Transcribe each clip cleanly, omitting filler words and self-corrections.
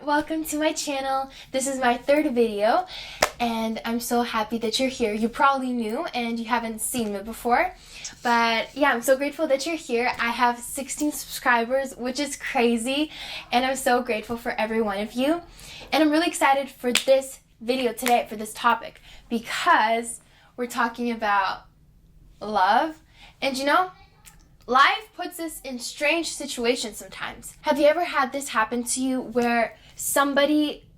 welcome to my channel. This is my third video and I'm so happy that you're here. You're probably new and you haven't seen me before, but yeah, I'm so grateful that you're here. I have 16 subscribers, which is crazy, and I'm so grateful for every one of you. And I'm really excited for this video today, for this topic, because we're talking about love. And you know, life puts us in strange situations sometimes. Have you ever had this happen to you where somebody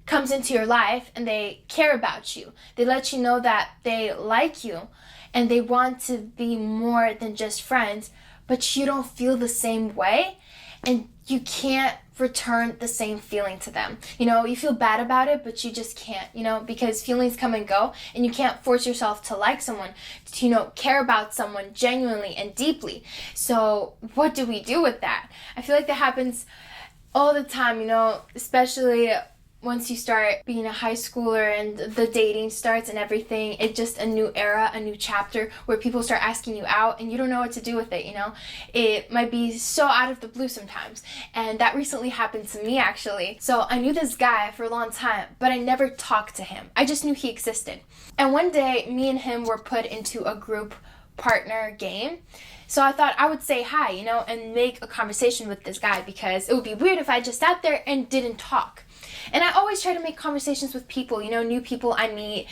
comes into your life and they care about you? They let you know that they like you and they want to be more than just friends, but you don't feel the same way and you can't return the same feeling to them. You know, you feel bad about it, but you just can't, you know, because feelings come and go and you can't force yourself to like someone, to, you know, care about someone genuinely and deeply. So what do we do with that? I feel like that happens all the time, you know, especially once you start being a high schooler and the dating starts and everything. It's just a new era, a new chapter where people start asking you out and you don't know what to do with it, you know? It might be so out of the blue sometimes. And that recently happened to me, actually. So I knew this guy for a long time, but I never talked to him. I just knew he existed. And one day, me and him were put into a group partner game. So I thought I would say hi, you know, and make a conversation with this guy, because it would be weird if I just sat there and didn't talk. And I always try to make conversations with people, you know, new people I meet,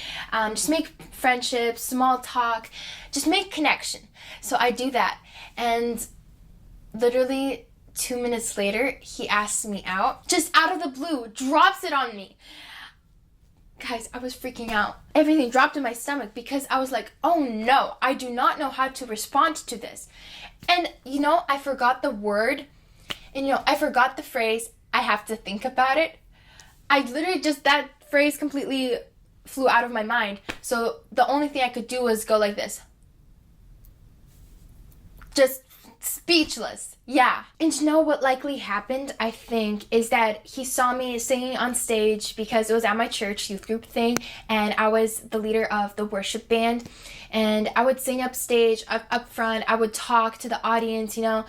just make friendships, small talk, just make connection. So I do that. And literally 2 minutes later, he asks me out, just out of the blue, drops it on me. Guys, I was freaking out. Everything dropped in my stomach because I was like, oh no, I do not know how to respond to this. And, you know, I forgot the word, and, you know, I forgot the phrase, I have to think about it. I literally just, that phrase completely flew out of my mind. So the only thing I could do was go like this. Just speechless. Yeah. And you know what likely happened, I think, is that he saw me singing on stage because it was at my church youth group thing, and I was the leader of the worship band, and I would sing up stage, up front. I would talk to the audience, you know.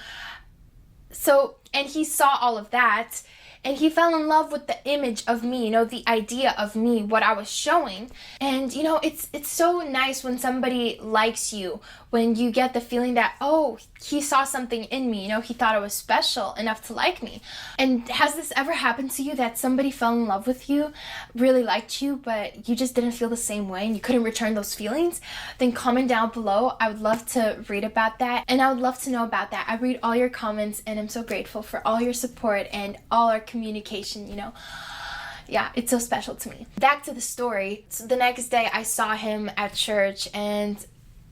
So, and he saw all of that, and he fell in love with the image of me, you know, the idea of me, what I was showing. And, you know, it's so nice when somebody likes you, when you get the feeling that, oh, he saw something in me, you know, he thought I was special enough to like me. And has this ever happened to you, that somebody fell in love with you, really liked you, but you just didn't feel the same way and you couldn't return those feelings? Then comment down below. I would love to read about that, and I would love to know about that. I read all your comments and I'm so grateful for all your support and all our communication, you know. Yeah, it's so special to me. Back to the story. So the next day I saw him at church, and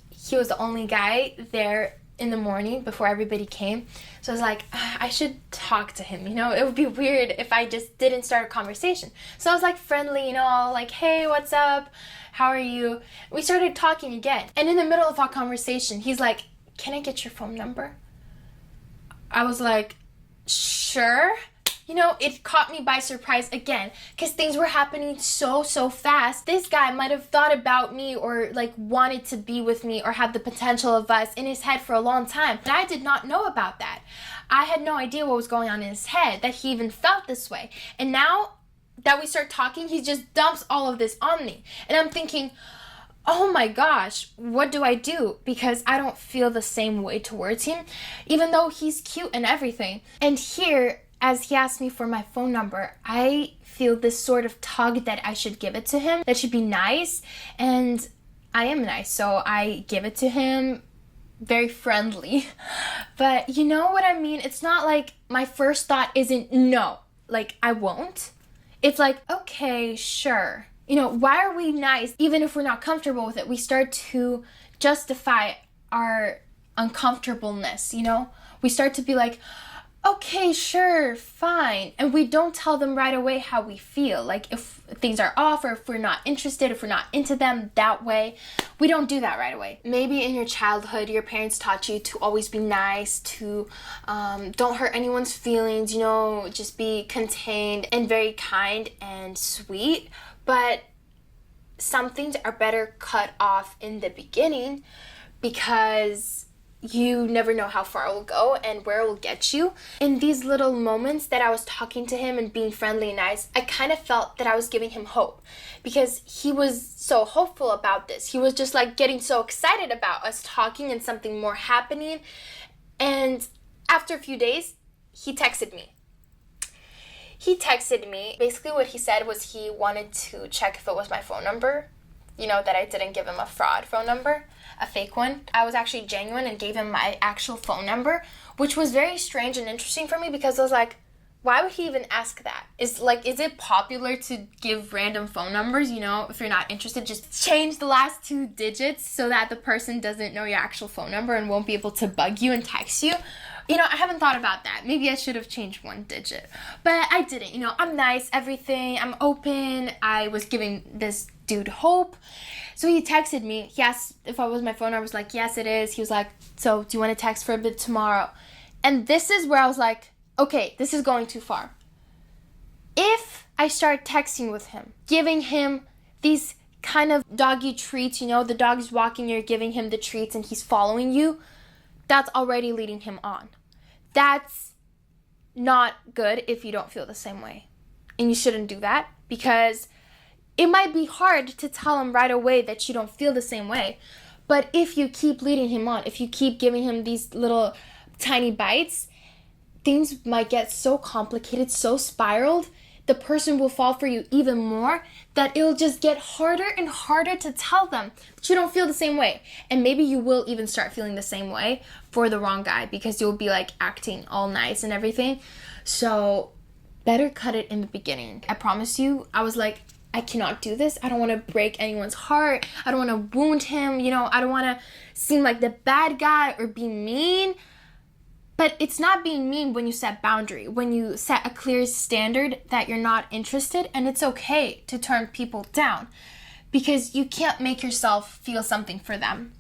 he was the only guy there in the morning before everybody came. So I was like, I should talk to him, you know. It would be weird if I just didn't start a conversation. So I was like friendly, you know, all like, hey, what's up? How are you? We started talking again. And in the middle of our conversation, he's like, can I get your phone number? I was like, sure. You know, it caught me by surprise again, because things were happening so fast. This guy might have thought about me, or like wanted to be with me, or had the potential of us in his head for a long time. And I did not know about that. I had no idea what was going on in his head, that he even felt this way. And now that we start talking, he just dumps all of this on me. And I'm thinking, oh my gosh, what do I do? Because I don't feel the same way towards him, even though he's cute and everything. And here, as he asked me for my phone number, I feel this sort of tug that I should give it to him, that should be nice, and I am nice, so I give it to him, very friendly. But you know what I mean? It's not like my first thought isn't no, like I won't. It's like, okay, sure. You know, why are we nice even if we're not comfortable with it? We start to justify our uncomfortableness, you know? We start to be like, okay, sure, fine. And we don't tell them right away how we feel. Like if things are off, or if we're not interested, if we're not into them that way, we don't do that right away. Maybe in your childhood, your parents taught you to always be nice, to don't hurt anyone's feelings, you know, just be contained and very kind and sweet. But some things are better cut off in the beginning, because you never know how far it will go and where it will get you. In these little moments that I was talking to him and being friendly and nice, I kind of felt that I was giving him hope because he was so hopeful about this. He was just like getting so excited about us talking and something more happening. And after a few days, he texted me. Basically what he said was he wanted to check if it was my phone number. You know, that I didn't give him a fraud phone number, a fake one. I was actually genuine and gave him my actual phone number, which was very strange and interesting for me because I was like, why would he even ask that? Is it popular to give random phone numbers? You know, if you're not interested, just change the last 2 digits so that the person doesn't know your actual phone number and won't be able to bug you and text you. You know, I haven't thought about that. Maybe I should have changed 1 digit, but I didn't. You know, I'm nice, everything. I'm open. I was giving this dude hope. So he texted me. He asked if I was my phone. I was like, yes, it is. He was like, so do you want to text for a bit tomorrow? And this is where I was like, okay, this is going too far. If I start texting with him, giving him these kind of doggy treats, you know, the dog is walking, you're giving him the treats and he's following you, that's already leading him on. That's not good if you don't feel the same way. And you shouldn't do that because it might be hard to tell him right away that you don't feel the same way. But if you keep leading him on, if you keep giving him these little tiny bites, things might get so complicated, so spiraled, the person will fall for you even more, that it'll just get harder and harder to tell them that you don't feel the same way. And maybe you will even start feeling the same way for the wrong guy because you'll be like acting all nice and everything. So better cut it in the beginning. I promise you, I was like, I cannot do this. I don't want to break anyone's heart. I don't want to wound him. You know, I don't want to seem like the bad guy or be mean. But it's not being mean when you set boundary, when you set a clear standard that you're not interested, and it's okay to turn people down because you can't make yourself feel something for them.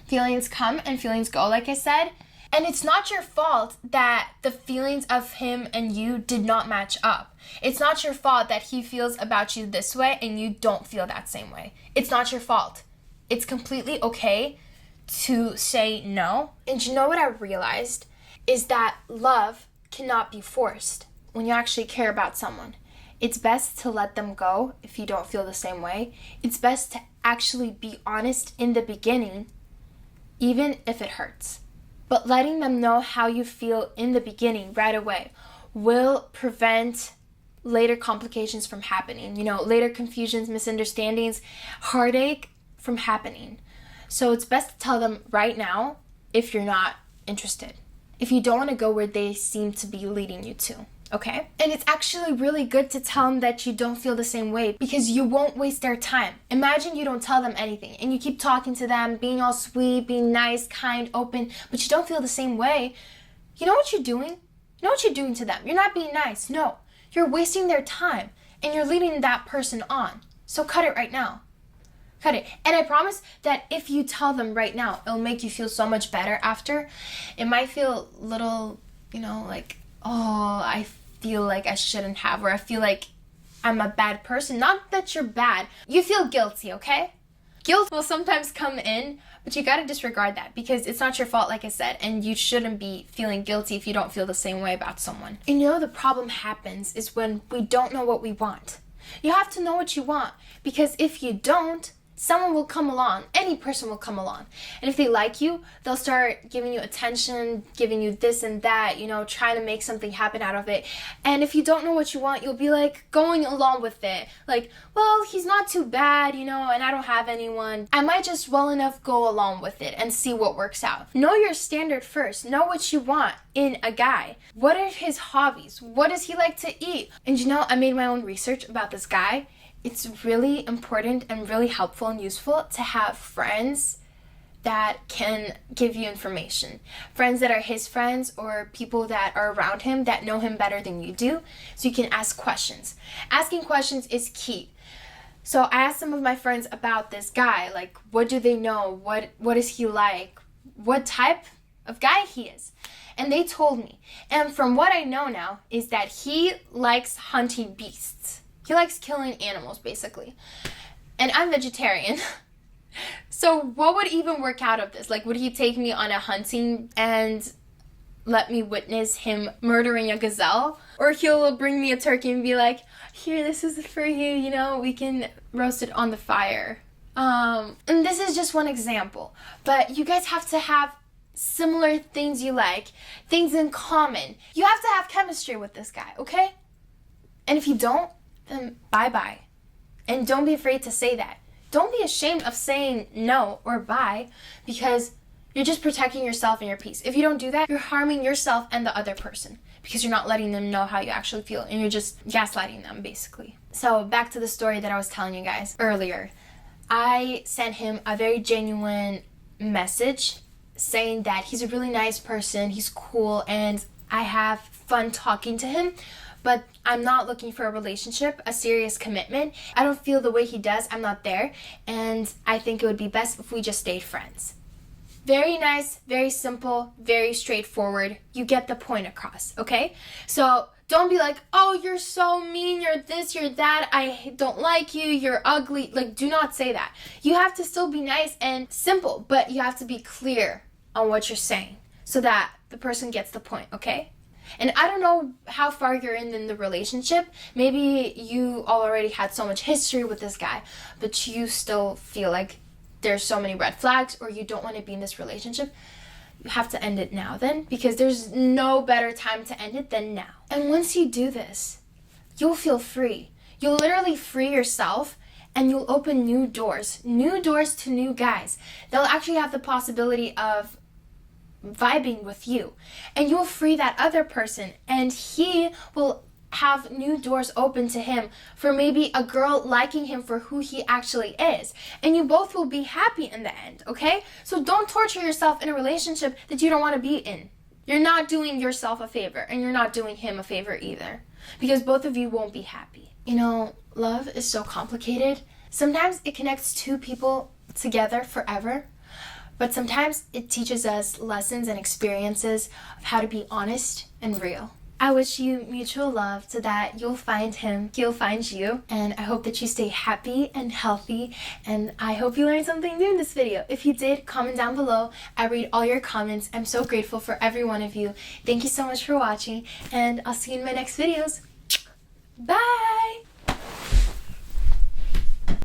Feelings come and feelings go, like I said, and it's not your fault that the feelings of him and you did not match up. It's not your fault that he feels about you this way and you don't feel that same way. It's not your fault. It's completely okay to say no. And you know what I realized? Is that love cannot be forced when you actually care about someone. It's best to let them go if you don't feel the same way. It's best to actually be honest in the beginning, even if it hurts. But letting them know how you feel in the beginning right away will prevent later complications from happening. You know, later confusions, misunderstandings, heartache from happening. So it's best to tell them right now if you're not interested. If you don't want to go where they seem to be leading you to, okay? And it's actually really good to tell them that you don't feel the same way because you won't waste their time. Imagine you don't tell them anything and you keep talking to them, being all sweet, being nice, kind, open, but you don't feel the same way. You know what you're doing? You know what you're doing to them. You're not being nice. No, you're wasting their time and you're leading that person on. So cut it right now. Cut it. And I promise that if you tell them right now, it'll make you feel so much better after. It might feel a little, you know, like, oh, I feel like I shouldn't have, or I feel like I'm a bad person. Not that you're bad. You feel guilty, okay? Guilt will sometimes come in, but you gotta disregard that because it's not your fault, like I said, and you shouldn't be feeling guilty if you don't feel the same way about someone. And you know, the problem happens is when we don't know what we want. You have to know what you want because if you don't, someone will come along, any person will come along. And if they like you, they'll start giving you attention, giving you this and that, you know, trying to make something happen out of it. And if you don't know what you want, you'll be like going along with it. Like, well, he's not too bad, you know, and I don't have anyone. I might just well enough go along with it and see what works out. Know your standard first. Know what you want in a guy. What are his hobbies? What does he like to eat? And you know, I made my own research about this guy. It's really important and really helpful and useful to have friends that can give you information. Friends that are his friends or people that are around him that know him better than you do, so you can ask questions. Asking questions is key. So I asked some of my friends about this guy, like what do they know? What is he like? What type of guy he is? And they told me. And from what I know now is that he likes hunting beasts. He likes killing animals, basically. And I'm vegetarian. So what would even work out of this? Like, would he take me on a hunting and let me witness him murdering a gazelle? Or he'll bring me a turkey and be like, here, this is for you, you know, we can roast it on the fire. And this is just one example, but you guys have to have similar things you like, things in common. You have to have chemistry with this guy, okay? And if you don't, then bye-bye. And don't be afraid to say that. Don't be ashamed of saying no or bye, because you're just protecting yourself and your peace. If you don't do that, you're harming yourself and the other person, because you're not letting them know how you actually feel, and you're just gaslighting them, basically. So back to the story that I was telling you guys earlier. I sent him a very genuine message saying that he's a really nice person, he's cool, and I have fun talking to him, but I'm not looking for a relationship, a serious commitment. I don't feel the way he does, I'm not there, and I think it would be best if we just stayed friends. Very nice, very simple, very straightforward. You get the point across, okay? So don't be like, oh, you're so mean, you're this, you're that, I don't like you, you're ugly. Like, do not say that. You have to still be nice and simple, but you have to be clear on what you're saying so that the person gets the point, okay? And I don't know how far you're in the relationship. Maybe you already had so much history with this guy, but you still feel like there's so many red flags, or you don't want to be in this relationship. You have to end it now then, because there's no better time to end it than now. And once you do this, you'll feel free. You'll literally free yourself, and you'll open new doors to new guys. They'll actually have the possibility of vibing with you, and you'll free that other person, and he will have new doors open to him for maybe a girl liking him for who he actually is, and you both will be happy in the end, okay? So don't torture yourself in a relationship that you don't want to be in. You're not doing yourself a favor, and you're not doing him a favor either, because both of you won't be happy. You know, love is so complicated. Sometimes it connects two people together forever, but sometimes it teaches us lessons and experiences of how to be honest and real. I wish you mutual love so that you'll find him, he'll find you, and I hope that you stay happy and healthy, and I hope you learned something new in this video. If you did, comment down below. I read all your comments. I'm so grateful for every one of you. Thank you so much for watching, and I'll see you in my next videos. Bye!